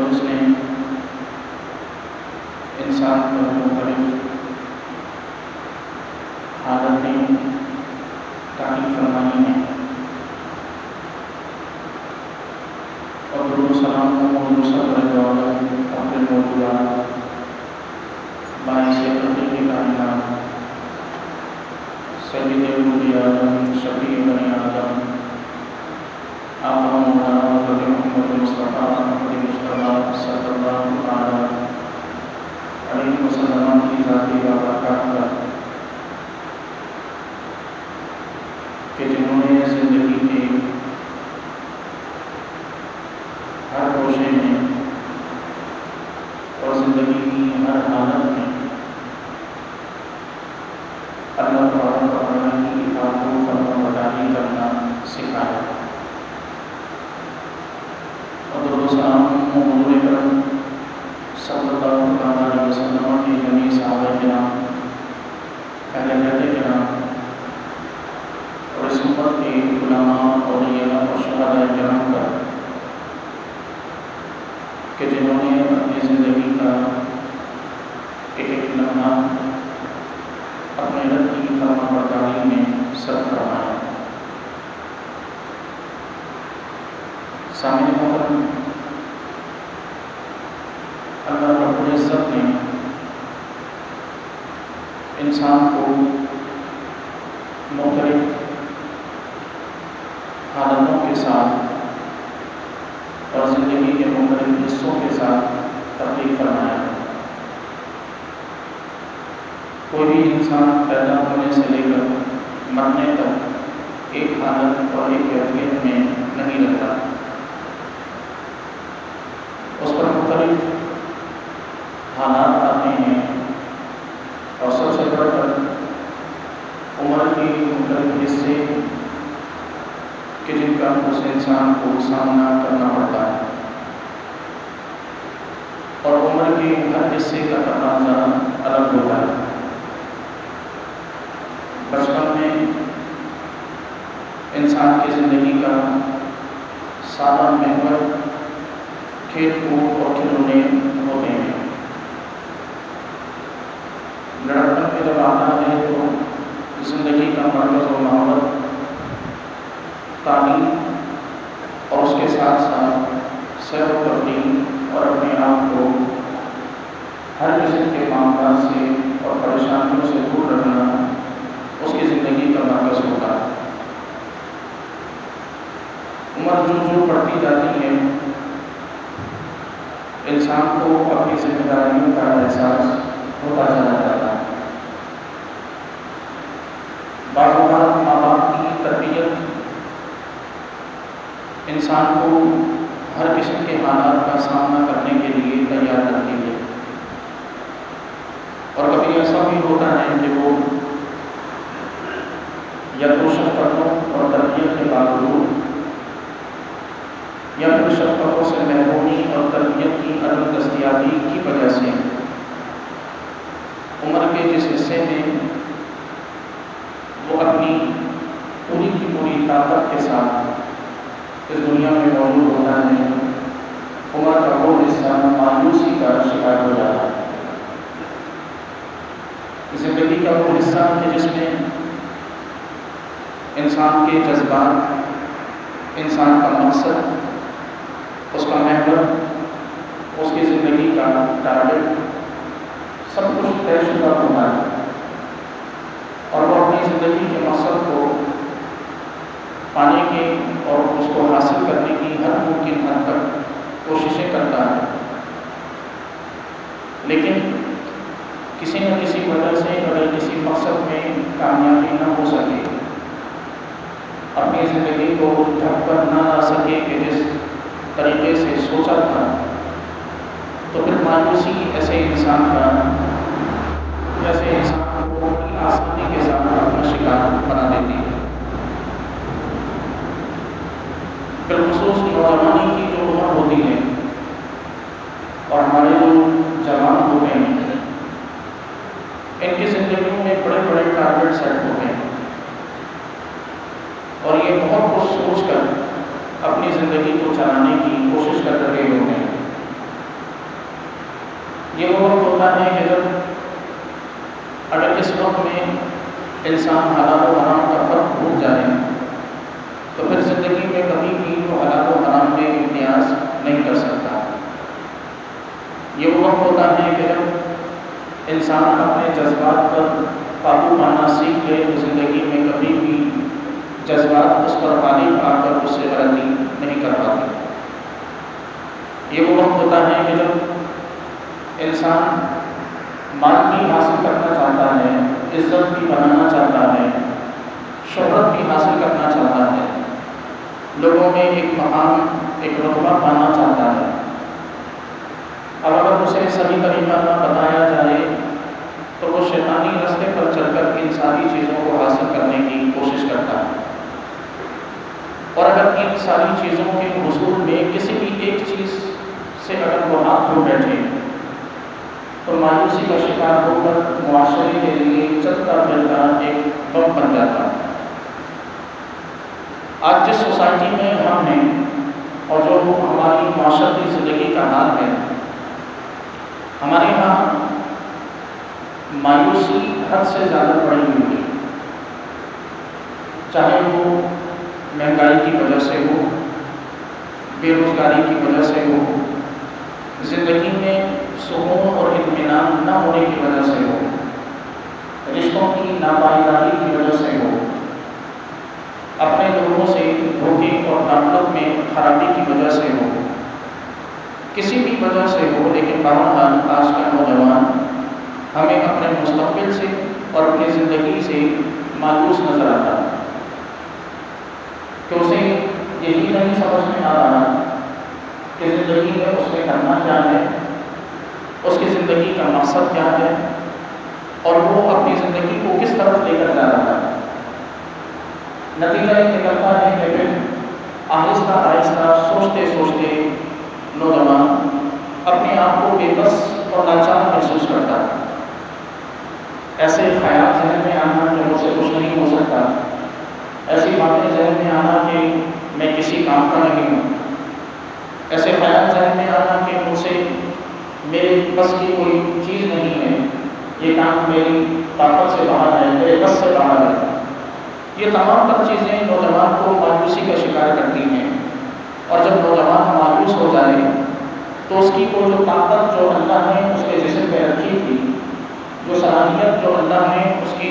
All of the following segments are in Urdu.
اس نے انسان پر مختلف حالتیں تعریف فرمائی ہیں اور درود و سلام کو حضور صلی اللہ علیہ وسلم اپنے موجودات باعث تخلیق کائنات سید ولد آدم شفیع بنی آدم آقا مولانا فتح محمد مصطفیٰ صلی اللہ علیہ وسلم کی ذاتی برکات کا کہ جنہوں نے زندگی کے ہر گوشے میں اور زندگی کی ہر حالت میں اللہ تبارک و تعالیٰ کی اطاعت و فرمانبرداری کرنا سکھایا اور درود و سلام حضور اکرم صلی اللہ علیہ وسلم کے جمیع صحابہ کرام اہل بیت کرام اور اس امت کے علماء اولیاء اور شہداء کرام کا کہ جنہوں نے اپنی زندگی کا ایک ایک لمحہ اپنے رب کی فرمانبرداری میں صرف فرمایا۔ سامعین محترم، اللہ رب العزت نے انسان کو مختلف حالتوں کے ساتھ اور زندگی کے مختلف حصوں کے ساتھ تخلیق فرمایا۔ کوئی بھی انسان پیدا ہونے سے لے کر مرنے تک ایک حالت اور ایک کیفیت میں نہیں رہتا، اس پر مختلف حالات آتے ہیں اور سب سے بڑھ کر عمر کے مختلف حصے کہ جن کا اس انسان کو سامنا کرنا پڑتا ہے اور عمر کے ہر حصے کا تقاضا الگ ہوتا ہے۔ بچپن میں انسان کی زندگی کا سارا محور کھیل کود اور کھلونے ہوتے ہیں۔ لڑکپن میں جب آتا ہے تو زندگی کا مرکز و محور تعلیم اور اس کے ساتھ ساتھ سیر و تفریح اور اپنے آپ کو ہر قسم کے معاملات سے اور پریشانیوں سے دور رکھنا اس کی زندگی کا مرکز ہوتا ہے۔ عمر جو بڑھتی جاتی ہے انسان کو اپنی ذمہ داریوں کا احساس ہوتا چلا جاتا ہے۔ بعض اوقات ماں باپ کی تربیت انسان کو ہر قسم کے حالات کا سامنا کرنے کے لیے تیار کرتی ہے، اور کبھی ایسا بھی ہوتا ہے کہ وہ یا تو شفقتوں اور تربیت کے باوجود یا پھر شفقتوں سے محرومی اور تربیت کی عدم دستیابی کی وجہ سے عمر کے جس حصے میں وہ اپنی پوری کی پوری طاقت کے ساتھ اس دنیا میں موجود ہوتا ہے، عمر کا وہ حصہ مایوسی کا شکار ہو جاتا ہے۔ زندگی کا وہ حصہ کہ جس میں انسان کے جذبات، انسان کا مقصد، اس کا محور، اس کی زندگی کا ٹارگٹ سب کچھ طے شدہ ہوتا ہے، اور وہ اپنی زندگی کے مقصد کو پانے کے اور اس کو حاصل کرنے کی ہر ممکن حد تک کوششیں کرتا ہے، لیکن کسی نہ کسی وجہ سے اگر کسی مقصد میں کامیابی نہ ہو سکے، اپنی زندگی کو ڈھک کر نہ لا سکے کہ جس طریقے سے سوچا تھا، تو پھر مایوسی ایسے انسان کا کو آسانی کے ساتھ اپنا شکار بنا دیتی ہے۔ بالخصوص نوجوانی کی جو عمر ہوتی ہے اور ہمارے جو جوان ہوتے ہیں، ان کی زندگیوں میں بڑے بڑے ٹارگیٹ سیٹ ہوتے ہیں، اور یہ بہت کچھ سوچ کر اپنی زندگی کو چلانے کی کوشش کر رہے ہوتے ہیں، یہ وہ وقت ہوتا ہے کہ جب اگر اس وقت میں انسان حلال و حرام کا فرق بھول جائے تو پھر زندگی میں کبھی بھی وہ حلال و حرام میں امتیاز نہیں کر سکتا۔ یہ وہ وقت ہوتا ہے کہ جب انسان اپنے جذبات پر قابو پانا سیکھ لے تو زندگی میں کبھی بھی جذبات اس پر غالب آ کر اس سے غلطی نہیں کر پاتے۔ یہ وہ وقت ہوتا ہے کہ جب انسان مال بھی حاصل کرنا چاہتا ہے، عزت بھی بنانا چاہتا ہے، شہرت بھی حاصل کرنا چاہتا ہے، لوگوں میں ایک مقام، ایک رتبہ پانا چاہتا ہے۔ اب اگر اسے صحیح طریقہ نہ بتایا جائے تو وہ شیطانی راستے پر چل کر ان ساری چیزوں کو حاصل کرنے کی کوشش کرتا ہے، اور اگر ان ساری چیزوں کے حصول میں کسی بھی ایک چیز سے اگر وہ ہاتھ دھو بیٹھے تو مایوسی کا شکار ہو کر معاشرے کے لیے چلتا پھرتا ایک بم بن جاتا ہے۔ آج جس سوسائٹی میں ہم ہیں اور جو ہماری معاشرتی زندگی کا حال ہے، ہمارے یہاں مایوسی حد سے زیادہ بڑھی ہوئی ہے، چاہے وہ مہنگائی کی وجہ سے ہو، بے روزگاری کی وجہ سے ہو، زندگی میں سکون اور اطمینان نہ ہونے کی وجہ سے ہو، رشتوں کی ناپائیداری کی وجہ سے ہو، اپنے لوگوں سے دھوکے اور تعلق میں خرابی کی وجہ سے ہو، کسی بھی وجہ سے ہو، لیکن بہرحال آج کا نوجوان ہمیں اپنے مستقبل سے اور اپنی زندگی سے مایوس نظر آتا ہے کہ اسے یہی نہیں سمجھ میں آ رہا کہ زندگی میں اس نے کرنا کیا ہے، اس کی زندگی کا مقصد کیا ہے، اور وہ اپنی زندگی کو کس طرف لے کر جا رہا ہے۔ نتیجہ یہ نکلتا ہے کہ پھر آہستہ آہستہ سوچتے سوچتے نوجوان اپنے آپ کو بے بس اور لاچار محسوس کرتا ہے۔ ایسے خیال ذہن میں آنا کہ مجھ سے کچھ نہیں ہو سکتا، ایسی باتیں ذہن میں آنا کہ میں کسی کام کا نہیں ہوں، ایسے خیال ذہن میں آنا کہ مجھ سے میرے بس کی کوئی چیز نہیں ہے، یہ کام میری طاقت سے باہر ہے، میرے بس سے باہر ہے۔ یہ تمام تر چیزیں نوجوان کو مایوسی کا شکار کرتی ہیں، اور جب نوجوان مایوس ہو جائے تو اس کی وہ جو طاقت جو اللہ نے اس کے جسم میں رکھی تھی، جو صلاحیت جو اللہ نے اس کی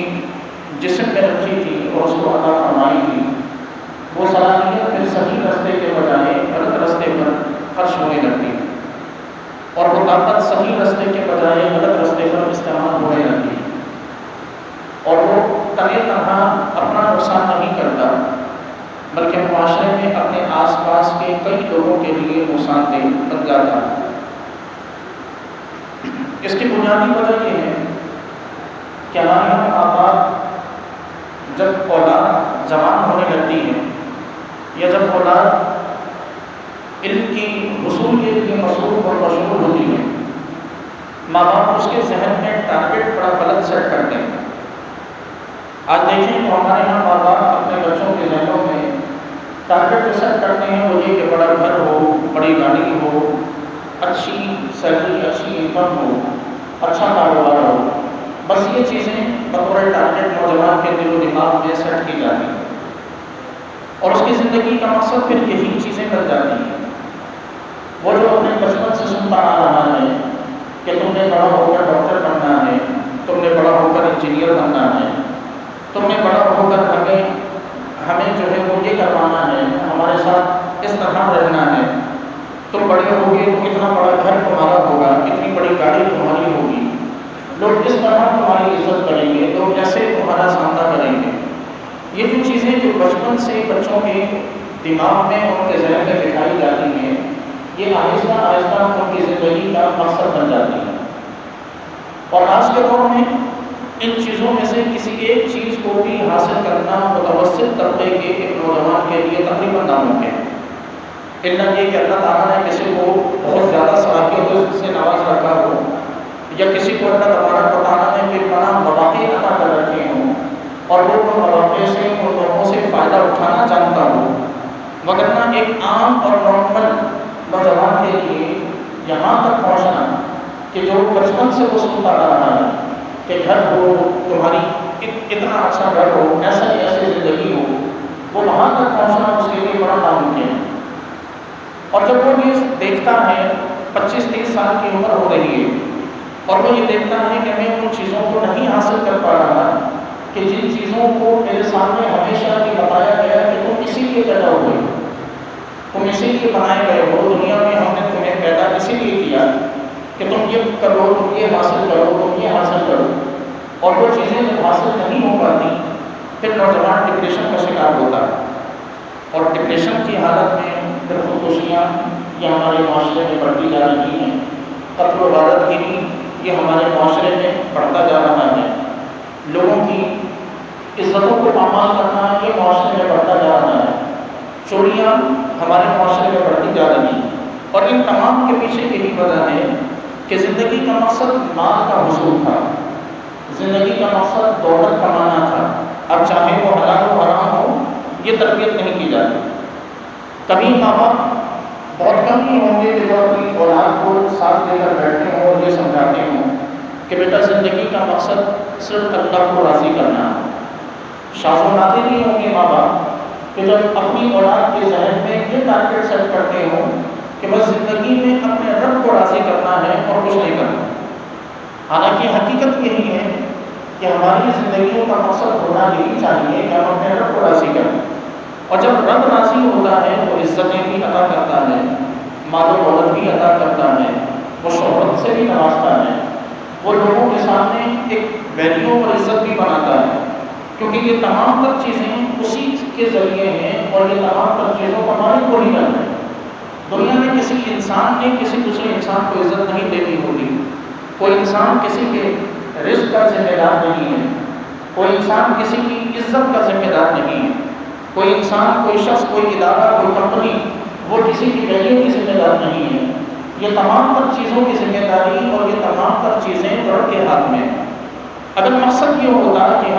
جسم میں رکھی تھی اور اس کو عطا فرمائی تھی، وہ صلاحیت پھر صحیح راستے کے بجائے غلط راستے پر خرچ ہونے لگتی ہے، اور وہ طاقت صحیح راستے کے بجائے غلط راستے پر استعمال ہونے لگتی ہے، اور وہ تنہا تنہا اپنا نقصان نہیں کرتا بلکہ معاشرے میں اپنے آس پاس کے کئی لوگوں کے لیے نقصان دہ بن جاتا ہے۔ اس کی بنیادی وجہ یہ ہے کہ ہمارے یہاں ماں باپ جب اولاد جوان ہونے لگتی ہے یا جب اولاد علم کی حصول کے لیے مصروف اور مشغول ہوتی ہے، ماں باپ اس کے ذہن میں ٹارگیٹ بڑا غلط سیٹ کرتے ہیں۔ آج دیکھیں تو ہمارے یہاں ماں باپ اپنے بچوں کے ذہنوں میں ٹارگیٹ جو سیٹ کرتے ہیں وہ یہ کہ بڑا گھر ہو، بڑی گاڑی ہو، اچھی سیلری، اچھی انکم ہو، اچھا کاروبار ہو، بس یہ چیزیں بطور ٹارگیٹ نوجوان کے دل و دماغ میں سیٹ کی جاتی ہیں، اور اس کی زندگی کا مقصد پھر یہی چیزیں بن جاتی ہیں۔ وہ جو اپنے بچپن سے سنتا آ رہا ہے کہ تم نے بڑا ہو کر ڈاکٹر بننا ہے، تم نے بڑا ہو کر انجینئر بننا ہے، تم نے بڑا ہو کر ہمیں جو ہے وہ یہ کروانا ہے، ہمارے ساتھ اس طرح رہنا ہے، تم بڑے ہوگے تو اتنا بڑا گھر تمہارا ہوگا، اتنی بڑی گاڑی تمہاری ہوگی، لوگ اس طرح تمہاری عزت کریں گے، لوگ ایسے تمہارا سامنا کریں گے۔ یہ جو چیزیں جو بچپن سے بچوں کے دماغ میں اور ان کے ذہن میں بٹھائی جاتی ہیں، یہ آہستہ آہستہ ان کی زندگی کا مقصد بن جاتی ہے، اور آج کے دور میں ان چیزوں میں سے کسی ایک چیز کو بھی حاصل کرنا متوسط طبقے کے ایک نوجوان کے لیے تقریباً ناممکن ہے، الا یہ کہ اللہ تعالیٰ نے کسی کو بہت زیادہ صلاحیتوں سے نواز رکھا ہو، یا کسی کو اللہ تبارک و تعالیٰ نے بے پناہ مواقع عطا کر رکھے ہوں اور وہ ان مواقع سے ان لوگوں سے فائدہ اٹھانا جانتا ہو، وگرنہ ایک عام اور نارمل نوجوان کے لیے یہاں تک پہنچنا کہ جو بچپن سے وہ سنتا آ رہا ہے کہ گھر ہو تمہاری اتنا اچھا گھر ہو، ایسی زندگی ہو، وہ وہاں تک پہنچنا اس کے لیے بڑا ناممکن ہے۔ اور جب وہ یہ دیکھتا ہے 25-30 سال کی عمر ہو رہی ہے اور وہ یہ دیکھتا ہے کہ میں ان چیزوں کو نہیں حاصل کر پا رہا کہ جن چیزوں کو میرے سامنے ہمیشہ یہ بتایا گیا کہ تم اسی لیے پیدا ہوئے، تم اسی لیے بنائے گئے ہو، دنیا میں ہم نے تمہیں پیدا اسی لیے کیا کہ تم یہ کرو، تم یہ حاصل کرو، تم یہ حاصل کرو، اور وہ چیزیں جب حاصل نہیں ہو پاتی پھر نوجوان ڈپریشن کا شکار ہوتا ہے، اور ڈپریشن کی حالت میں پھر خودکشیاں یہ ہمارے معاشرے میں بڑھتی جا رہی ہیں، قتل و غارت گیری یہ ہمارے معاشرے میں بڑھتا جا رہا ہے، لوگوں کی عزتوں کو پامال کرنا یہ معاشرے میں بڑھتا جا رہا ہے، چوریاں ہمارے معاشرے میں بڑھتی جا رہی ہیں، اور ان تمام کے پیچھے یہی وجہ ہے کہ زندگی کا مقصد مال کا حصول تھا، زندگی کا مقصد دولت کمانا تھا، اب چاہے وہ حلال و حرام ہو یہ تربیت نہیں کی جاتی۔ کبھی ماں باپ بہت کم ہی ہوں گے کہ جو اپنی اولاد کو ساتھ لے کر بیٹھتے ہوں اور یہ سمجھاتے ہوں کہ بیٹا زندگی کا مقصد صرف اللہ کو راضی کرنا ہے۔ شاذ و نادر نہیں ہوں گے ماں باپ کہ جب اپنی اولاد کے ذہن میں یہ ٹارگیٹ سیٹ کرتے ہوں کہ بس زندگی میں اپنے رب کو راضی کرنا ہے اور کچھ نہیں کرنا۔ حالانکہ حقیقت یہی ہے کہ ہماری زندگیوں کا مقصد ہونا یہی چاہیے کہ ہم اپنے رب کو راضی کریں، اور جب رب راضی ہوتا ہے تو عزتیں بھی عطا کرتا ہے، مال و دولت بھی عطا کرتا ہے، وہ شہرت سے بھی نوازتا ہے، وہ لوگوں کے سامنے ایک ویلیو اور عزت بھی بناتا ہے، کیونکہ یہ تمام تر چیزیں اسی کے ذریعے ہیں اور یہ تمام تر چیزوں کا مالک وہی کرتا ہے۔ دنیا میں کسی انسان نے کسی دوسرے انسان کو عزت نہیں دینی ہوتی، کوئی انسان کسی کے رزق کا ذمہ دار نہیں ہے، کوئی انسان کسی کی عزت کا ذمہ دار نہیں ہے، کوئی انسان، کوئی شخص، کوئی ادارہ، کوئی کمپنی وہ کسی کی ویلیو کی ذمہ دار نہیں ہے۔ یہ تمام تر چیزوں کی ذمہ داری اور یہ تمام تر چیزیں رب کے ہاتھ میں ہیں۔ اگر مقصد یہ ہوتا کہ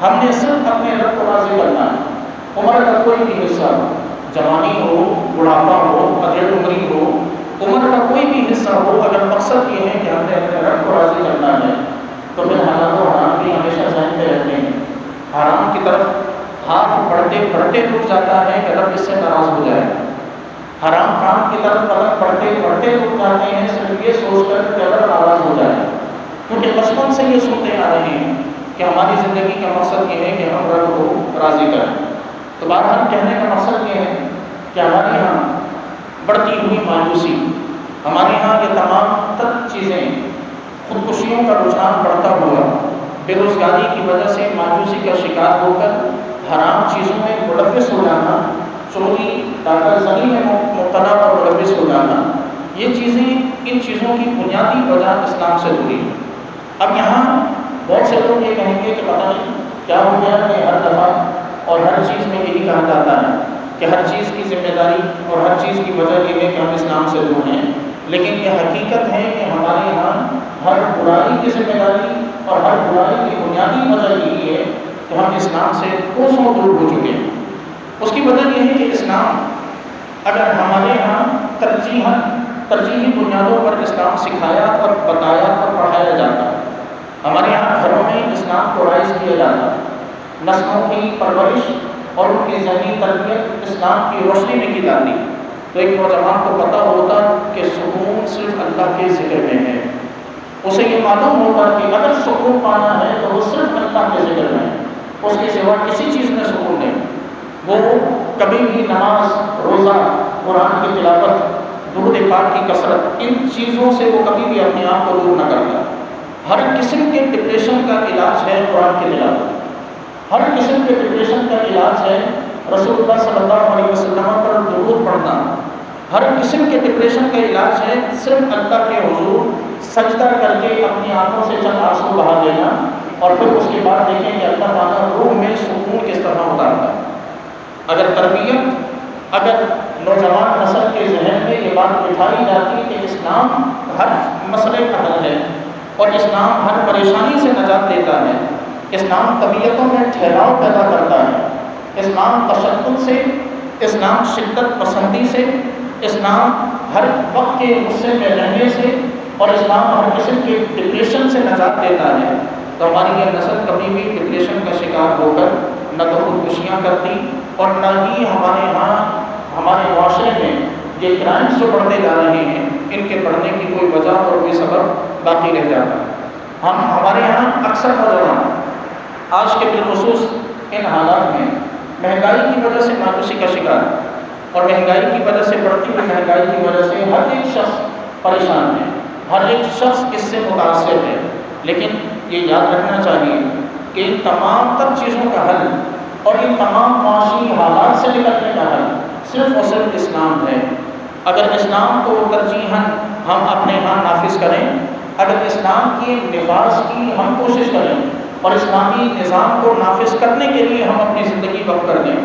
ہم نے صرف اپنے رب کو راضی کرنا ہے، عمر کا کوئی بھی حصہ ہو، جوانی ہو، بڑھاپا ہو، ادھیڑ عمری ہو، عمر کا کوئی بھی حصہ ہو، اگر مقصد یہ ہے کہ ہم نے اپنے رب کو راضی کرنا ہے تو پھر حلال و حرام بھی ہمیشہ ذہن میں رہتے ہیں۔ حرام کی طرف ہاتھ بڑھتے بڑھتے رک جاتا ہے کہ رب اس سے ناراض ہو جائے، حرام کام کی طرف قدم بڑھتے بڑھتے رک جاتے ہیں صرف یہ سوچ کر کہ رب ناراض ہو جائے، کیونکہ بچپن سے یہ سنتے آ رہے ہیں کہ ہماری زندگی کا مقصد یہ ہے کہ ہم رب کو راضی کریں۔ تو بہرحال کہنے کا مقصد یہ ہے کہ ہمارے یہاں بڑھتی ہوئی مایوسی، ہمارے یہاں یہ تمام تر چیزیں، خودکشیوں کا رجحان بڑھتا ہوا، بے روزگاری کی وجہ سے مایوسی کا شکار ہو کر حرام چیزوں میں ملوث ہو جانا، چوری ڈاکہ زنی میں مبتلا اور ملوث ہو جانا، یہ چیزیں، ان چیزوں کی بنیادی وجہ اسلام سے جڑی ہے۔ اب یہاں بہت سے لوگ یہ کہیں گے کہ پتہ نہیں کیا ہو گیا کہ ہر دفعہ اور ہر چیز میں یہی کہا جاتا ہے کہ ہر چیز کی ذمہ داری اور ہر چیز کی وجہ یہ ہے کہ ہم اسلام سے دور ہیں، لیکن یہ حقیقت ہے کہ ہمارے یہاں ہر برائی کی ذمہ داری اور ہر برائی کی بنیادی وجہ یہی ہے کہ ہم اسلام سے کوسوں دور ہو چکے ہیں۔ اس کی وجہ یہ ہے کہ اسلام اگر ہمارے یہاں ترجیحی بنیادوں پر اسلام سکھایا اور بتایا اور پڑھایا جاتا، ہمارے یہاں گھروں میں اسلام کو رائج کیا جاتا، نسلوں کی پرورش اور ان کی ذہنی تربیت اسلام کی روشنی میں کی جاتی، تو ایک نوجوان کو پتہ ہوتا کہ سکون صرف اللہ کے ذکر میں ہے، اسے یہ معلوم ہوتا کہ اگر سکون پانا ہے تو وہ صرف اللہ کے ذکر میں ہے، اس کے سوا کسی چیز میں سکون نہیں۔ وہ کبھی بھی نماز، روزہ، قرآن کی تلاوت، درود پاک کی کثرت، ان چیزوں سے وہ کبھی بھی اپنے آپ کو دور نہ کرتا۔ ہر قسم کے ڈپریشن کا علاج ہے قرآن کی تلاوت، ہر قسم کے ڈپریشن کا علاج ہے رسول اللہ صلی اللہ علیہ وسلم پر درود پڑھنا، ہر قسم کے ڈپریشن کا علاج ہے صرف اللہ کے حضور سجدہ کر کے اپنی آنکھوں سے چند آنسو بہا دینا، اور پھر اس کے بعد دیکھیں کہ اللہ تعالیٰ روح میں سکون کس طرح اتارتا ہے۔ اگر تربیت، اگر نوجوان نسل کے ذہن میں یہ بات بٹھائی جاتی کہ اسلام ہر مسئلے کا حل ہے اور اسلام ہر پریشانی سے نجات دیتا ہے، اسلام طبیعتوں میں ٹھہراؤ پیدا کرتا ہے، اسلام تشدد سے، اسلام شدت پسندی سے، اسلام ہر وقت کے غصے میں رہنے سے، اور اسلام ہر قسم کے ڈپریشن سے نجات دیتا ہے، تو ہماری یہ نسل کبھی بھی ڈپریشن کا شکار ہو کر نہ تو خودکشیاں کرتی اور نہ ہی ہمارے معاشرے میں یہ کرائمس جو بڑھتے جا رہے ہیں ان کے بڑھنے کی کوئی وجہ اور کوئی سبب باقی رہ جاتا۔ ہمارے یہاں اکثر نوجوان آج کے بالخصوص ان حالات میں مہنگائی کی وجہ سے مایوسی کا شکار، اور مہنگائی کی وجہ سے بڑھتی ہوئی مہنگائی کی وجہ سے ہر ایک شخص پریشان ہے، ہر ایک شخص اس سے متاثر ہے۔ لیکن یہ یاد رکھنا چاہیے کہ ان تمام تر چیزوں کا حل اور ان تمام معاشی حالات سے نکلنے کا حل صرف اور صرف اسلام ہے۔ اگر اسلام کو ترجیحاً ہم اپنے ہاں نافذ کریں، اگر اسلام کی نفاذ کی ہم کوشش کریں اور اسلامی نظام کو نافذ کرنے کے لیے ہم اپنی زندگی وقف کر دیں،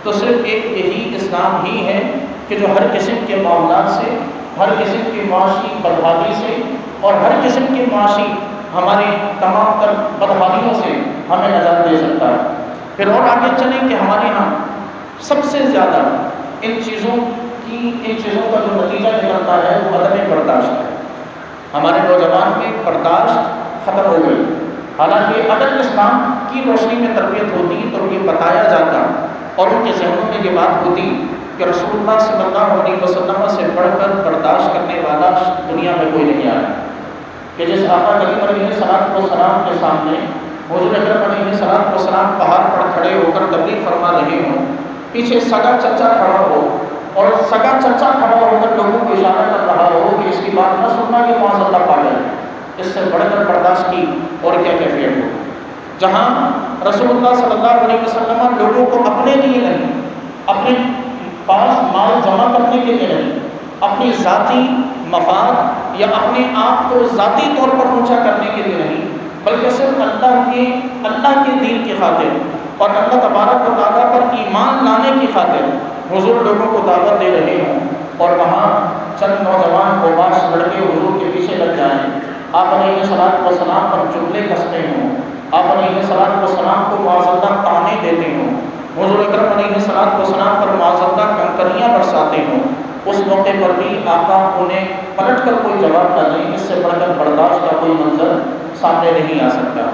تو صرف ایک یہی اسلام ہی ہے کہ جو ہر قسم کے معاملات سے، ہر قسم کی معاشی بدحالی سے اور ہر قسم کی معاشی ہمارے تمام تر بدحالیوں سے ہمیں نجات دے سکتا ہے۔ پھر اور آگے چلیں کہ ہمارے یہاں سب سے زیادہ ان چیزوں کا جو نتیجہ نکلتا ہے وہ عدم برداشت ہے۔ ہمارے نوجوان میں برداشت ختم ہو گئی، حالانکہ اگر اسلام کی روشنی میں تربیت ہوتی تو یہ بتایا جاتا اور ان کے ذہنوں میں یہ بات ہوتی کہ رسول اللہ صلی اللہ علیہ وسلم سے بڑھ کر برداشت کرنے والا دنیا میں کوئی نہیں آیا، کہ جس آقا کریم علیہ الصلوۃ والسلام کے سامنے حضور اکرم علیہ الصلوۃ والسلام پہاڑ پر کھڑے ہو کر تبلیغ فرما رہے ہوں، پیچھے سگا چچا کھڑا ہو اور سگا چچا کھڑا ہو کر لوگوں کو اشارہ کر رہا ہو کہ اس کی بات نہ سننا، یہ معاذ اللہ پاگل ہے، اس سے بڑھ کر برداشت کی اور کیا کیفیت ہو۔ جہاں رسول اللہ صلی اللہ علیہ وسلم لوگوں کو اپنے لیے نہیں، اپنے پاس مال جمع کرنے کے لیے نہیں، اپنی ذاتی مفاد یا اپنے آپ کو ذاتی طور پر اونچا کرنے کے لیے نہیں، بلکہ صرف اللہ کے دین کی خاطر اور اللہ تبارک و تعالیٰ پر ایمان لانے کی خاطر حضور لوگوں کو دعوت دے رہے ہوں، اور وہاں چند نوجوان قباش لڑکے حضور کے پیچھے لگ جائیں، آپ علیہ الصلوۃ والسلام پر جملے کستے ہوں، آپ علیہ الصلوۃ والسلام کو معاذ اللہ طعنے دیتے ہوں، حضور اکرم علیہ الصلوۃ والسلام پر معاذ اللہ کنکریاں برساتے ہوں، اس موقع پر بھی آقا انہیں پلٹ کر کوئی جواب نہ دیں، اس سے بڑھ کر برداشت کا کوئی منظر سامنے نہیں آ سکتا۔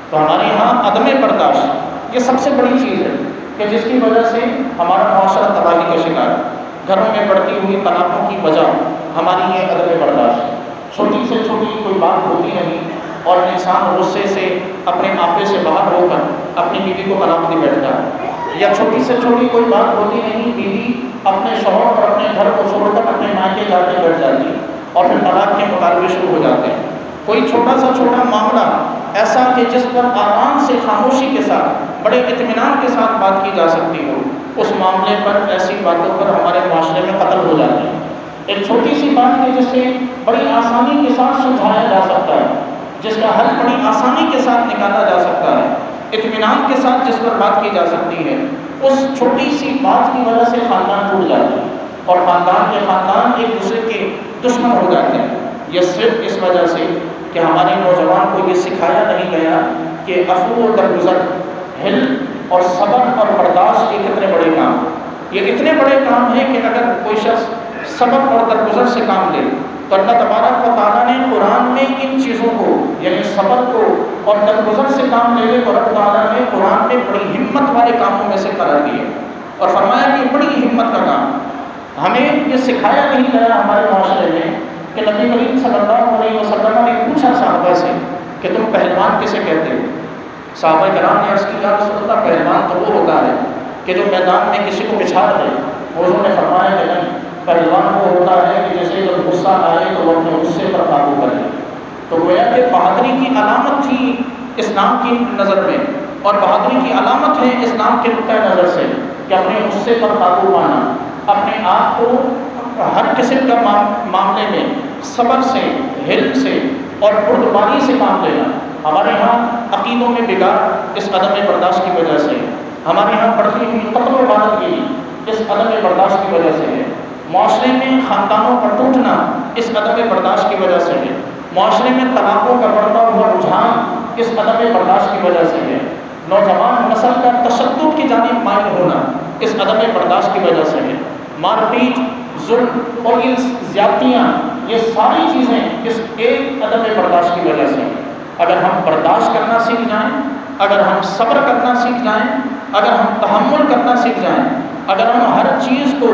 تو ہمارے یہاں عدم برداشت یہ سب سے بڑی چیز ہے کہ جس کی وجہ سے ہمارا معاشرہ تباہی کا شکار، گھروں میں بڑھتی ہوئی طلاقوں کی وجہ ہماری یہ عدم برداشت، چھوٹی سے چھوٹی کوئی بات ہوتی نہیں اور انسان غصے سے اپنے آپے سے باہر ہو کر اپنی بیوی کو طلاق دے بیٹھتا ہے، یا چھوٹی سے چھوٹی کوئی بات ہوتی نہیں، بیوی اپنے شوہر اور اپنے گھر کو چھوڑ کر اپنے مائکے جا کے بیٹھ جاتی اور پھر طلاق کے مطالبے شروع ہو جاتے ہیں۔ کوئی چھوٹا سا چھوٹا معاملہ ایسا کہ جس پر آرام سے خاموشی کے ساتھ بڑے اطمینان کے ساتھ بات کی جا سکتی ہو، اس معاملے پر ایسی باتوں پر ہمارے معاشرے میں قتل ہو جاتے ہیں۔ ایک چھوٹی سی بات ہے جسے بڑی آسانی کے ساتھ سلجھایا جا سکتا ہے، جس کا حل بڑی آسانی کے ساتھ نکالا جا سکتا ہے، اطمینان کے ساتھ جس پر بات کی جا سکتی ہے، اس چھوٹی سی بات کی وجہ سے خاندان ٹوٹ جاتے ہیں اور خاندان کے خاندان ایک دوسرے کے دشمن ہو جاتے ہیں۔ یہ صرف اس وجہ سے کہ ہمارے نوجوان کو یہ سکھایا نہیں گیا کہ عفو و درگزر، حلم اور صبر اور برداشت یہ کتنے بڑے کام، یہ اتنے بڑے کام ہیں کہ اگر کوئی شخص صبر اور درگزر سے کام لے تو اللہ تبارک و تعالیٰ نے قرآن میں ان چیزوں کو یعنی صبر کو اور درگزر سے کام لینے کو رب تعالیٰ نے قرآن میں بڑی ہمت والے کاموں میں سے قرار دیے اور فرمایا کہ بڑی ہمت کا کام۔ ہمیں یہ سکھایا نہیں گیا ہمارے معاشرے میں کہ نبی کریم صلی اللہ علیہ وسلم نے پوچھا صحابہ سے کہ تم پہلوان کسے کہتے ہو؟ صحابہ کرام نے عرض کی یا رسول اللہ پہلوان تو وہ ہوتا ہے کہ جو میدان میں کسی کو پچھاڑ دے۔ حضور نے فرمایا کہ نہیں، پہلوان وہ ہوتا ہے کہ جیسے جب غصہ آئے تو وہ اپنے غصے پر قابو کرے۔ تو گویا کہ بہادری کی علامت تھی اسلام کی نظر میں، اور بہادری کی علامت ہے اسلام کے نقطۂ نظر سے کہ اپنے غصے پر قابو پانا، اپنے آپ کو ہر قسم کا معاملے میں صبر سے، حلم سے اور بردباری سے کام لینا۔ ہمارے یہاں عقیدوں میں بگاڑ اس عدم برداشت کی وجہ سے، ہمارے یہاں بڑھتی ہوئی قتل و غارت گیری اس عدم برداشت کی وجہ سے ہے، معاشرے میں خاندانوں کا ٹوٹنا اس عدم برداشت کی وجہ سے ہے، معاشرے میں طلاقوں کا بڑھتا ہوا رجحان اس عدم برداشت کی وجہ سے ہے، نوجوان نسل کا تشدد کی جانب مائل ہونا اس عدم برداشت کی وجہ سے ہے، مار پیٹ، ظلم اور یہ زیادتیاں، یہ ساری چیزیں اس ایک عدم برداشت کی وجہ سے۔ اگر ہم برداشت کرنا سیکھ جائیں، اگر ہم صبر کرنا سیکھ جائیں، اگر ہم تحمل کرنا سیکھ جائیں، اگر ہم ہر چیز کو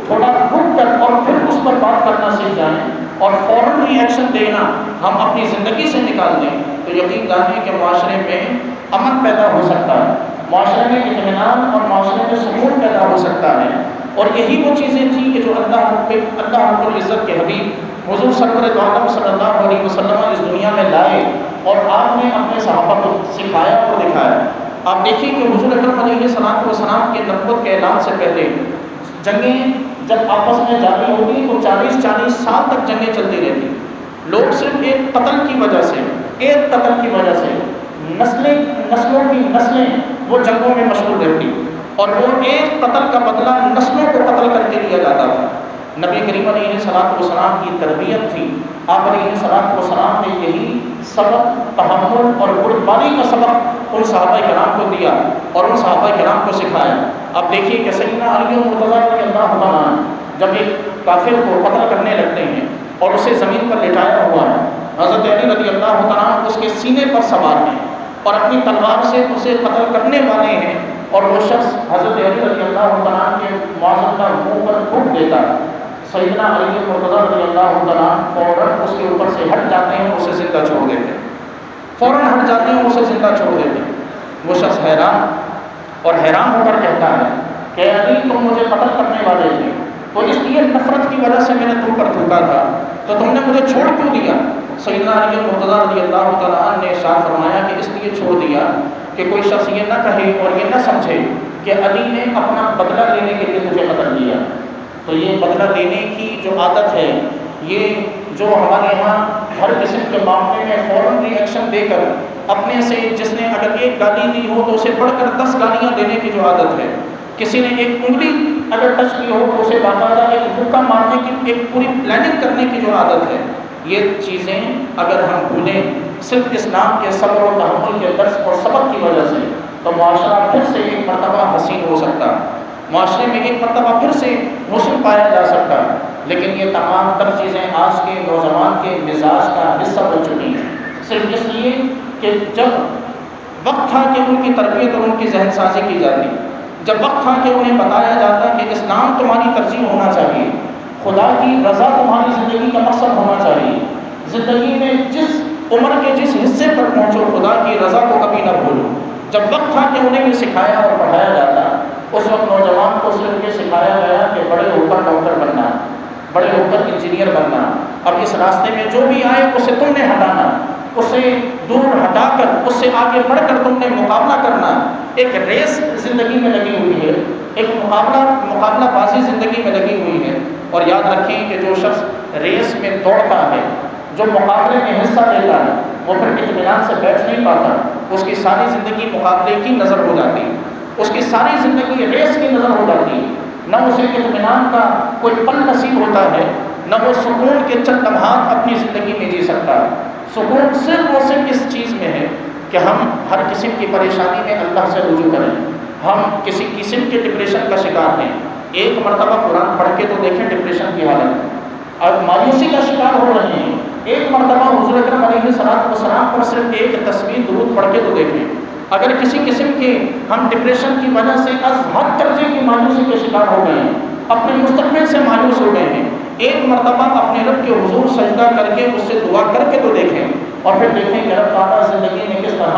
تھوڑا رک کر اور پھر اس پر بات کرنا سیکھ جائیں اور فوراً ری ایکشن دینا ہم اپنی زندگی سے نکال دیں، تو یقین جانیں کہ معاشرے میں امن پیدا ہو سکتا ہے، معاشرے میں اطمینان اور معاشرے میں سکون پیدا ہو سکتا ہے۔ اور یہی وہ چیزیں تھیں کہ جو اللہ رب العزت کے حبیب حضور سرور دو عالم صلی اللہ علیہ وسلم اس دنیا میں لائے اور آپ نے اپنے صحابہ کو سکھایا اور دکھایا۔ آپ دیکھیے کہ حضور اکرم علیہ السلام کے نبوت کے اعلان سے پہلے جنگیں جب آپس میں جاری ہوتی تو 40 سال تک جنگیں چلتی رہتی۔ لوگ صرف ایک قتل کی وجہ سے نسلوں کی نسلیں وہ جنگوں میں مشغول رہتی، اور وہ ایک قتل کا بدلہ نسلوں کو قتل کر کے لیا جاتا تھا۔ نبی کریم علیہ السلام کی تربیت تھی، آپ علیہ السلام نے یہی سبق، تحمل اور بردباری کا سبق ان صحابہ کرام کو دیا اور ان صحابہ کرام کو سکھایا۔ اب دیکھیے کہ سیدنا علی مرتضیٰ رضی اللہ عنہ جب ایک کافر کو قتل کرنے لگتے ہیں اور اسے زمین پر لٹایا ہوا ہے، حضرت علی رضی اللہ عنہ اس کے سینے پر سوار ہیں اور اپنی تلوار سے اسے قتل کرنے والے ہیں، اور وہ شخص حضرت علی رضی اللہ عنہ کے معظم منہ پر تھوک دیتا ہے۔ سیدنا علی مرتضیٰ رضی اللہ عنہ فوراً اس کے اوپر سے ہٹ جاتے ہیں، اسے زندہ چھوڑ دیتے ہیں، فوراً ہٹ جاتے ہیں، اسے زندہ چھوڑ دیتے ہیں۔ وہ شخص حیران ہو کر کہتا ہے کہ علی تم مجھے قتل کرنے والے تھے، تو اس لیے نفرت کی وجہ سے میں نے تم پر تھوکا تھا، تو تم نے مجھے چھوڑ کیوں دیا؟ سیدنا علی مرتضیٰ رضی اللہ تعالیٰ عنہ نے ارشاد فرمایا کہ اس لیے چھوڑ دیا کہ کوئی شخص یہ نہ کہے اور یہ نہ سمجھے کہ علی نے اپنا بدلہ لینے کے لیے مجھے قتل کیا۔ تو یہ بدلہ لینے کی جو عادت ہے، یہ جو ہمارے یہاں ہر قسم کے معاملے میں فوراً ری ایکشن دے کر اپنے سے جس نے اگر ایک گالی دی ہو تو اسے بڑھ کر 10 گالیاں دینے کی جو عادت ہے، کسی نے ایک انگلی اگر ٹچ کی ہو تو اسے باقاعدہ ایک حکم مارنے کی ایک پوری پلاننگ کرنے کی جو عادت ہے، یہ چیزیں اگر ہم بھولیں صرف اسلام کے صبر و تحمل کے درس اور سبق کی وجہ سے، تو معاشرہ پھر سے ایک مرتبہ حسین ہو سکتا ہے، معاشرے میں ایک مرتبہ پھر سے حسن پایا جا سکتا ہے۔ لیکن یہ تمام تر چیزیں آج کے نوجوان کے مزاج کا حصہ بن چکی ہیں، صرف اس لیے کہ جب وقت تھا کہ ان کی تربیت اور ان کی ذہن سازی کی جاتی، جب وقت تھا کہ انہیں بتایا جاتا کہ اسلام تمہاری ترجیح ہونا چاہیے، خدا کی رضا تمہاری زندگی کا مقصد ہونا چاہیے، زندگی میں جس عمر کے جس حصے پر پہنچو خدا کی رضا کو کبھی نہ بھولو۔ جب وقت تھا کہ انہیں یہ سکھایا اور پڑھایا جاتا، اس وقت نوجوان کو صرف یہ سکھایا گیا کہ بڑے ہو کر ڈاکٹر بننا، بڑے ہو کر انجینئر بننا، اب اس راستے میں جو بھی آئے اسے تم نے ہٹانا، اسے دور ہٹا کر اس سے آگے بڑھ کر تم نے مقابلہ کرنا۔ ایک ریس زندگی میں لگی ہوئی ہے، ایک مقابلہ بازی زندگی میں لگی ہوئی ہے، اور یاد رکھیں کہ جو شخص ریس میں دوڑتا ہے، جو مقابلے میں حصہ لیتا ہے، وہ پھر اطمینان سے بیٹھ نہیں پاتا، اس کی ساری زندگی مقابلے کی نظر ہو جاتی ہے، اس کی ساری زندگی ریس کی نظر ہو جاتی ہے، نہ اسے اطمینان کا کوئی پل نصیب ہوتا ہے، نہ وہ سکون کے چند لمحات اپنی زندگی میں جی سکتا ہے۔ سکون صرف اور صرف اس چیز میں ہے کہ ہم ہر قسم کی پریشانی میں اللہ سے رجوع کریں، ہم کسی قسم کے ڈپریشن کا شکار ہیں، ایک مرتبہ قرآن پڑھ کے تو دیکھیں ڈپریشن کی حالت، اور مایوسی کا شکار ہو رہے ہیں، ایک مرتبہ حضور اکرم علیہ السلام پر صرف ایک تصویر درود پڑھ کے تو دیکھیں، اگر کسی قسم کے ہم ڈپریشن کی وجہ سے از حد درجے کی مایوسی کے شکار ہو گئے ہیں، اپنے مستقبل سے مایوس ہو گئے ہیں، ایک مرتبہ اپنے رب کے حضور سجدہ کر کے اس سے دعا کر کے تو دیکھیں، اور پھر دیکھیں کہ رب تعالیٰ زندگی میں کس طرح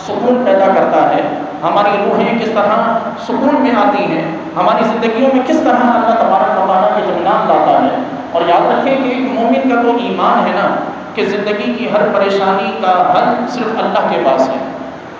سکون پیدا کرتا ہے، ہماری روحیں کس طرح سکون میں آتی ہیں، ہماری زندگیوں میں کس طرح اللہ تبارک و تعالیٰ اطمینان لاتا ہے۔ اور یاد رکھیں کہ ایک مومن کا تو ایمان ہے نا کہ زندگی کی ہر پریشانی کا حل صرف اللہ کے پاس ہے،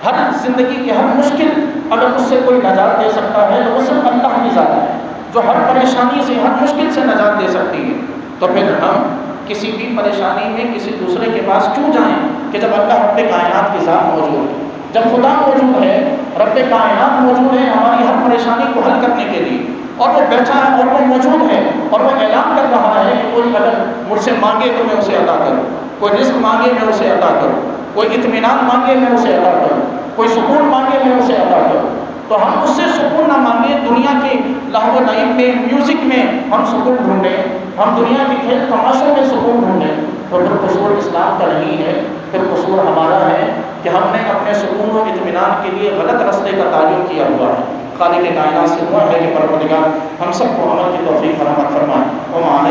ہر زندگی کی ہر مشکل اگر اس سے کوئی نجات دے سکتا ہے تو وہ صرف اللہ کی ذات ہے جو ہر پریشانی سے ہر مشکل سے نجات دے سکتی ہے۔ تو پھر ہم کسی بھی پریشانی میں کسی دوسرے کے پاس کیوں جائیں کہ جب اللہ رب کائنات کی ذات موجود ہے، جب خدا موجود ہے، رب کائنات موجود ہے ہماری ہر پریشانی کو حل کرنے کے لیے، اور وہ بیٹھا ہے اور وہ موجود ہے اور وہ اعلان کر رہا ہے کہ کوئی اگر مجھ سے مانگے تو میں اسے عطا کروں، کوئی رزق مانگے میں اسے عطا کروں، کوئی اطمینان مانگے میں اسے عطا کروں، کوئی سکون مانگے میں اسے عطا کروں۔ تو ہم اس سے سکون نہ مانگیں، دنیا کی لہو و لعب میں، میوزک میں ہم سکون ڈھونڈیں، ہم دنیا کے کھیل تماشوں میں سکون ڈھونڈیں، تو پھر قصور اسلام کا نہیں ہے، پھر قصور ہمارا ہے کہ ہم نے اپنے سکون و اطمینان کے لیے غلط راستے کا تعین کیا ہوا ہے۔ خالق کائنات سے دعا ہے کہ پروردگار ہم سب کو عمل کی توفیق فراہم فرمائے۔